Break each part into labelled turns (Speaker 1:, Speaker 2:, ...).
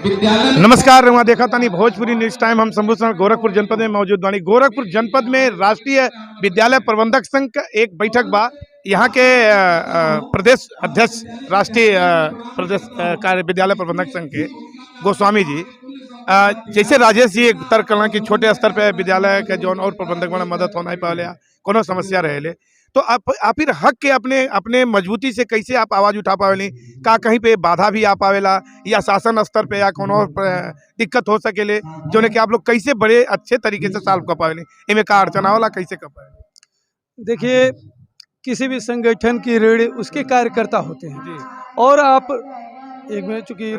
Speaker 1: नमस्कार, वहाँ देखा तानी भोजपुरी न्यूज टाइम। हम शंभू गोरखपुर जनपद में मौजूद बानी। गोरखपुर जनपद में राष्ट्रीय विद्यालय प्रबंधक संघ का एक बैठक बा। यहाँ के प्रदेश अध्यक्ष राष्ट्रीय प्रदेश कार्य विद्यालय प्रबंधक संघ के गोस्वामी जी जैसे राजेश जी एक तर्क कला कि छोटे स्तर पे विद्यालय के जौन और प्रबंधक बड़ा मदद होना ही पाले कोनो समस्या रहे, तो आप फिर हक के अपने अपने मजबूती से कैसे आप आवाज उठा पावेली? का कहीं पे बाधा भी आ पावेला या शासन स्तर पे या कोनो दिक्कत हो सकेले जो कि आप लोग कैसे बड़े अच्छे तरीके से सॉल्व कर पावेली? इनमें का अड़चना होला, कैसे कर पावेली?
Speaker 2: देखिए, किसी भी संगठन की रीढ़ उसके कार्यकर्ता होते हैं और आप एक मिनट चूंकि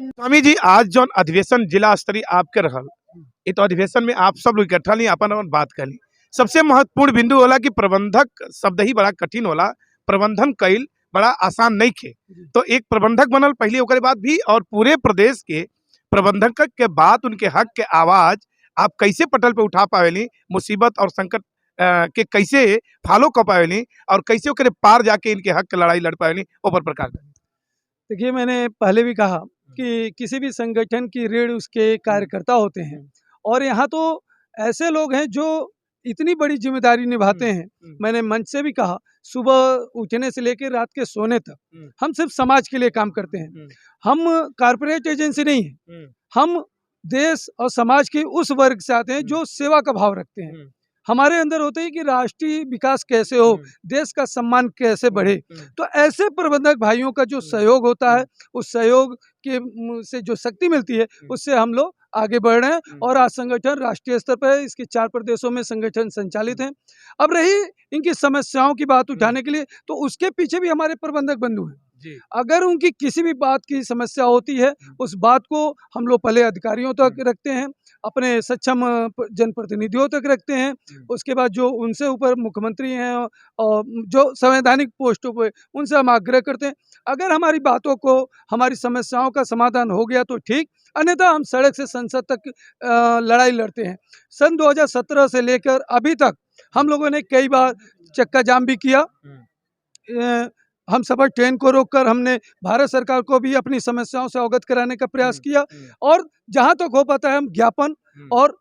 Speaker 1: स्वामी जी आज जो अधिवेशन जिला स्तरीय आपके रहल, ये तो अधिवेशन में आप सब लोग इकट्ठा ली अपन अपन बात कर ली। सबसे महत्वपूर्ण बिंदु होला कि प्रबंधक शब्द ही बड़ा कठिन होला, प्रबंधन कईल बड़ा आसान नहीं खे। तो एक प्रबंधक बनल पहले ओकरे बाद भी और पूरे प्रदेश के प्रबंधक के बाद उनके हक के आवाज आप कैसे पटल पे उठा पावेली? मुसीबत और संकट के कैसे फॉलो कर पावेली और कैसे ओकरे पार जाके इनके हक की लड़ाई लड़ पावेली? ऊपर प्रकार
Speaker 2: देखिए, मैंने पहले भी कहा कि किसी भी संगठन की रीढ़ उसके कार्यकर्ता होते हैं और यहाँ तो ऐसे लोग हैं जो इतनी बड़ी जिम्मेदारी निभाते हैं। मैंने मंच से भी कहा, सुबह उठने से लेकर रात के सोने तक हम सिर्फ समाज के लिए काम करते हैं। हम कारपोरेट एजेंसी नहीं है, हम देश और समाज के उस वर्ग से आते हैं जो सेवा का भाव रखते हैं। हमारे अंदर होते हैं कि राष्ट्रीय विकास कैसे हो, देश का सम्मान कैसे बढ़े। तो ऐसे प्रबंधक भाइयों का जो सहयोग होता है, उस सहयोग के से जो शक्ति मिलती है उससे हम लोग आगे बढ़ रहे हैं। और आज संगठन राष्ट्रीय स्तर पर है, इसके 4 प्रदेशों में संगठन संचालित हैं। अब रही इनकी समस्याओं की बात उठाने के लिए, तो उसके पीछे भी हमारे प्रबंधक बंधु हैं। अगर उनकी किसी भी बात की समस्या होती है, उस बात को हम लोग पहले अधिकारियों तक रखते हैं, अपने सक्षम जनप्रतिनिधियों तक रखते हैं। उसके बाद जो उनसे ऊपर मुख्यमंत्री हैं और जो संवैधानिक पोस्टों पर, उनसे हम आग्रह करते हैं। अगर हमारी बातों को, हमारी समस्याओं का समाधान हो गया तो ठीक, अन्यथा हम सड़क से संसद तक लड़ाई लड़ते हैं। सन 2017 से लेकर अभी तक हम लोगों ने कई बार चक्का जाम भी किया। हम सफर ट्रेन को रोककर हमने भारत सरकार को भी अपनी समस्याओं से अवगत कराने का प्रयास किया और जहां तक हो पाता है हम ज्ञापन और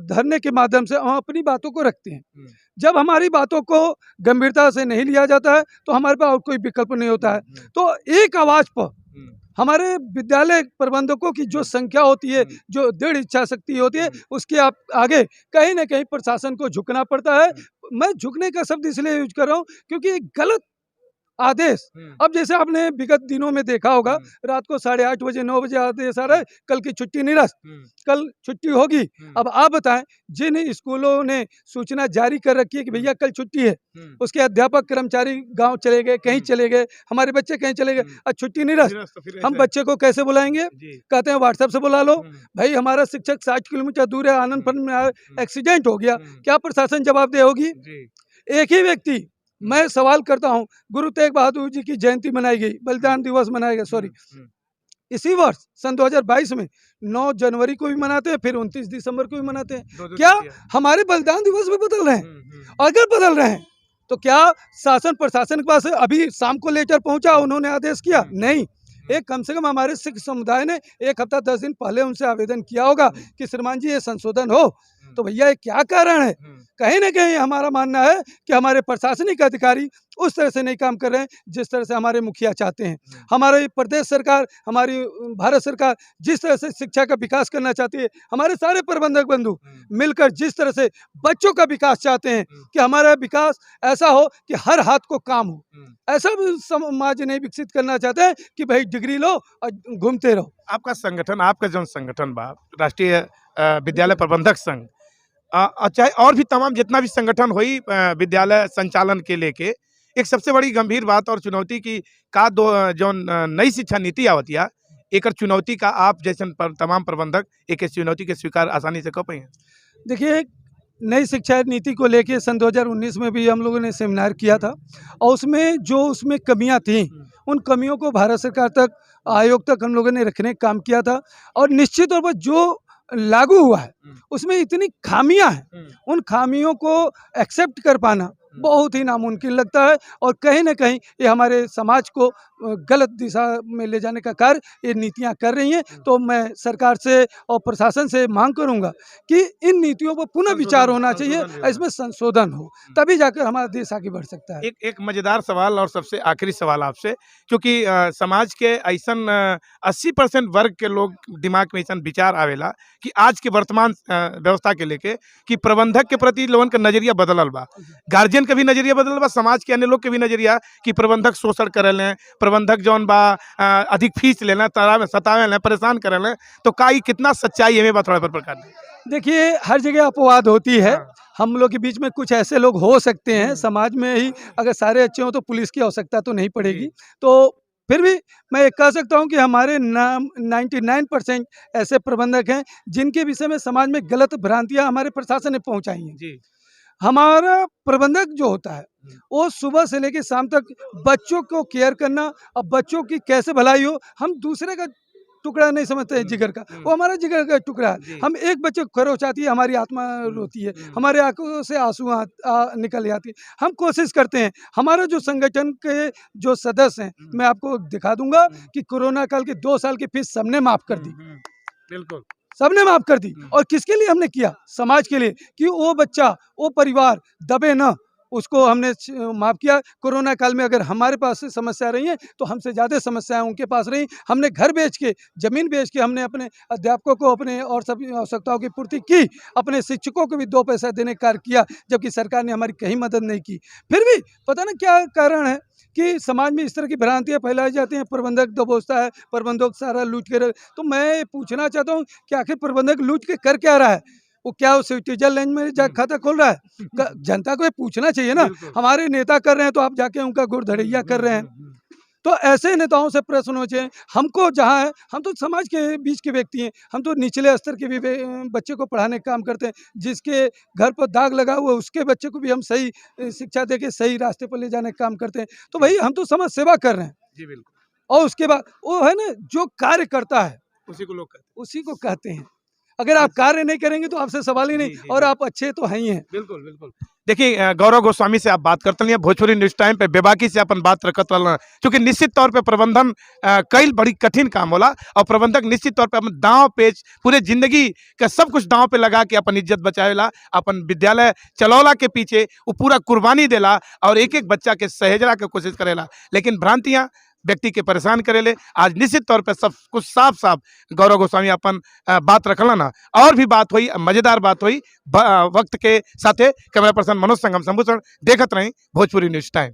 Speaker 2: धरने के माध्यम से हम अपनी बातों को रखते हैं। जब हमारी बातों को गंभीरता से नहीं लिया जाता है तो हमारे पास और कोई विकल्प नहीं होता है। तो एक आवाज पर हमारे विद्यालय प्रबंधकों की जो संख्या होती है, जो दृढ़ इच्छा शक्ति होती है, उसके आगे कहीं ना कहीं प्रशासन को झुकना पड़ता है। मैं झुकने का शब्द इसलिए यूज कर रहा हूँ क्योंकि गलत आदेश, अब जैसे आपने विगत दिनों में देखा होगा, रात को 8:30 बजे 9 बजे आदेश आ रहा है, कल की छुट्टी निरस्त, कल छुट्टी होगी। अब आप बताएं, जिन स्कूलों ने सूचना जारी कर रखी है कि भैया कल छुट्टी है, उसके अध्यापक कर्मचारी गांव चले गए, कहीं चले गए, हमारे बच्चे कहीं चले गए, आज छुट्टी निरस्त, हम बच्चे को कैसे बुलाएंगे? कहते हैं व्हाट्सएप से बुला लो। भाई हमारा शिक्षक 60 किलोमीटर दूर है, आनंदपुर में एक्सीडेंट हो गया, क्या प्रशासन जवाबदेह होगी? एक ही व्यक्ति, मैं सवाल करता हूं, गुरु तेग बहादुर जी की जयंती मनाई गई, बलिदान दिवस मनाया गया, सॉरी इसी वर्ष सन 2022 में 9 जनवरी को भी मनाते हैं, फिर 29 दिसंबर को भी मनाते हैं। क्या हमारे बलिदान दिवस भी बदल रहे हैं? अगर बदल रहे हैं तो क्या शासन प्रशासन के पास अभी शाम को लेटर पहुंचा, उन्होंने आदेश किया? नहीं। एक कम से कम हमारे सिख समुदाय ने 1 हफ्ता 10 दिन पहले उनसे आवेदन किया होगा कि श्रीमान जी ये संशोधन हो। तो भैया ये क्या कारण है? कहीं ना कहीं हमारा मानना है कि हमारे प्रशासनिक अधिकारी उस तरह से नहीं काम कर रहे हैं जिस तरह से हमारे मुखिया चाहते हैं। हमारी प्रदेश सरकार, हमारी भारत सरकार जिस तरह से शिक्षा का विकास करना चाहती है, हमारे सारे प्रबंधक बंधु मिलकर जिस तरह से बच्चों का विकास चाहते हैं कि हमारा विकास ऐसा हो कि हर हाथ को काम हो, ऐसा भी समाज नहीं विकसित करना चाहते हैं कि भाई डिग्री लो और घूमते रहो।
Speaker 1: आपका संगठन, आपका जो संगठन बा राष्ट्रीय विद्यालय प्रबंधक संघ, चाहे और भी तमाम जितना भी संगठन हुई विद्यालय संचालन के लेके, एक सबसे बड़ी गंभीर बात और चुनौती की का जो नई शिक्षा नीति आवत या एक चुनौती का आप जैसे तमाम प्रबंधक एक चुनौती के स्वीकार आसानी से कर पाए?
Speaker 2: देखिए, नई शिक्षा नीति को लेके सन 2019 में भी हम लोगों ने सेमिनार किया था और उसमें कमियां थी, उन कमियों को भारत सरकार तक, आयोग तक हम लोगों ने रखने का काम किया था। और निश्चित तौर पर जो लागू हुआ है उसमें इतनी खामियां हैं, उन खामियों को एक्सेप्ट कर पाना बहुत ही नामुमकिन लगता है। और कहीं न कहीं ये हमारे समाज को गलत दिशा में ले जाने का कार्य ये नीतियाँ कर रही हैं। तो मैं सरकार से और प्रशासन से माँग करूँगा कि इन नीतियों पर पुनः विचार होना चाहिए, इसमें संशोधन हो, तभी जाकर हमारा देश आगे बढ़ सकता है।
Speaker 1: एक मजेदार सवाल और सबसे आखिरी सवाल आपसे, क्योंकि समाज के ऐसन 80% वर्ग के लोग दिमाग में ऐसा विचार आवेला कि आज के वर्तमान व्यवस्था के लेके कि प्रबंधक के प्रति लोगन का नजरिया बदलल बा, गार्जियन का भी नजरिया बदलल बा, समाज के अन्य लोग के भी नजरिया कि प्रबंधक शोषण करेले, प्रबंधक जौन बा अधिक फीस लेना, सतावे परेशान करेले। तो का ई कितना सच्चाई है थोड़ा पर प्रकार दे?
Speaker 2: देखिए, हर जगह अपवाद होती है।
Speaker 1: हाँ।
Speaker 2: हम लोग के बीच में कुछ ऐसे लोग हो सकते हैं, समाज में ही अगर सारे अच्छे हों तो पुलिस की आवश्यकता तो नहीं पड़ेगी। तो फिर भी मैं ये कह सकता हूँ कि हमारे 99% ऐसे प्रबंधक हैं जिनके विषय में समाज में गलत भ्रांतियाँ हमारे प्रशासन ने पहुँचाई हैं।
Speaker 1: जी।
Speaker 2: हमारा प्रबंधक जो होता है वो सुबह से लेकर शाम तक बच्चों को केयर करना, अब बच्चों की कैसे भलाई हो, हम दूसरे का टुकड़ा नहीं समझते हैं जिगर का, वो हमारा जिगर का टुकड़ा है।
Speaker 1: जी।
Speaker 2: हम एक बच्चे को खरोच आती है, हमारी आत्मा रोती है, हमारे आंखों से आंसू निकल जाती है। हम कोशिश करते हैं, हमारा जो संगठन के जो सदस्य हैं, मैं आपको दिखा दूंगा कि कोरोना काल के 2 साल की फीस सबने माफ कर दी,
Speaker 1: बिल्कुल।
Speaker 2: सबने माफ कर दी। और किसके लिए हमने किया? समाज के लिए, कि वो बच्चा, वो परिवार दबे न, उसको हमने माफ किया। कोरोना काल में अगर हमारे पास से समस्या रही है तो हमसे ज़्यादा समस्याएं उनके पास रही। हमने घर बेच के, जमीन बेच के हमने अपने अध्यापकों को अपने और सभी आवश्यकताओं की पूर्ति की, अपने शिक्षकों को भी 2 पैसा देने का कार्य किया, जबकि सरकार ने हमारी कहीं मदद नहीं की। फिर भी पता ना क्या कारण है कि समाज में इस तरह की भ्रांतियाँ फैलाई जाती हैं, प्रबंधक दबोचता है, प्रबंधक सारा लूट के तो मैं पूछना चाहता हूँ कि आखिर प्रबंधक लूट के कर क्या रहा है? वो क्या वो स्विट्जरलैंड में जा खाता खोल रहा है? जनता को ये पूछना चाहिए ना। हमारे नेता कर रहे हैं तो आप जाके उनका गुड़धड़ैया कर रहे हैं। तो ऐसे नेताओं से प्रश्न होने चाहिए। हमको जहाँ है, हम तो समाज के बीच के व्यक्ति हैं, हम तो निचले स्तर के भी बच्चे को पढ़ाने का काम करते हैं। जिसके घर पर दाग लगा हुआ है उसके बच्चे को भी हम सही शिक्षा दे के सही रास्ते पर ले जाने का काम करते हैं। तो भाई हम तो समाज सेवा कर रहे हैं।
Speaker 1: जी बिल्कुल।
Speaker 2: और उसके बाद वो है ना, जो कार्य करता है
Speaker 1: उसी को लोग कहते
Speaker 2: उसी को कहते हैं। अगर आप कार्य नहीं करेंगे तो आपसे सवाल ही नहीं।
Speaker 1: जी,
Speaker 2: और
Speaker 1: जी।
Speaker 2: आप अच्छे तो हैं ही हैं।
Speaker 1: बिल्कुल बिल्कुल। देखिए गौरव गोस्वामी से आप बात करते हैं भोजपुरी न्यूज टाइम पे बेबाकी से अपन बात रखत वाला, क्योंकि निश्चित तौर पे प्रबंधन कई बड़ी कठिन काम होला और प्रबंधक निश्चित तौर पे अपन दांव पेच पूरे जिंदगी का सब कुछ दांव पे लगा के अपन इज्जत बचावेला, अपन विद्यालय चलौला के पीछे वो पूरा कुर्बानी देला और एक एक बच्चा के सहेजला के कोशिश करेला, लेकिन भ्रांतियां व्यक्ति के परेशान करेले। आज निश्चित तौर पे सब कुछ साफ साफ गौरव गोस्वामी अपन बात रखला ना, और भी बात हुई, मजेदार बात हुई वक्त के साथे। कैमरा पर्सन मनोज संगम संभूषण देखत रही भोजपुरी न्यूज टाइम।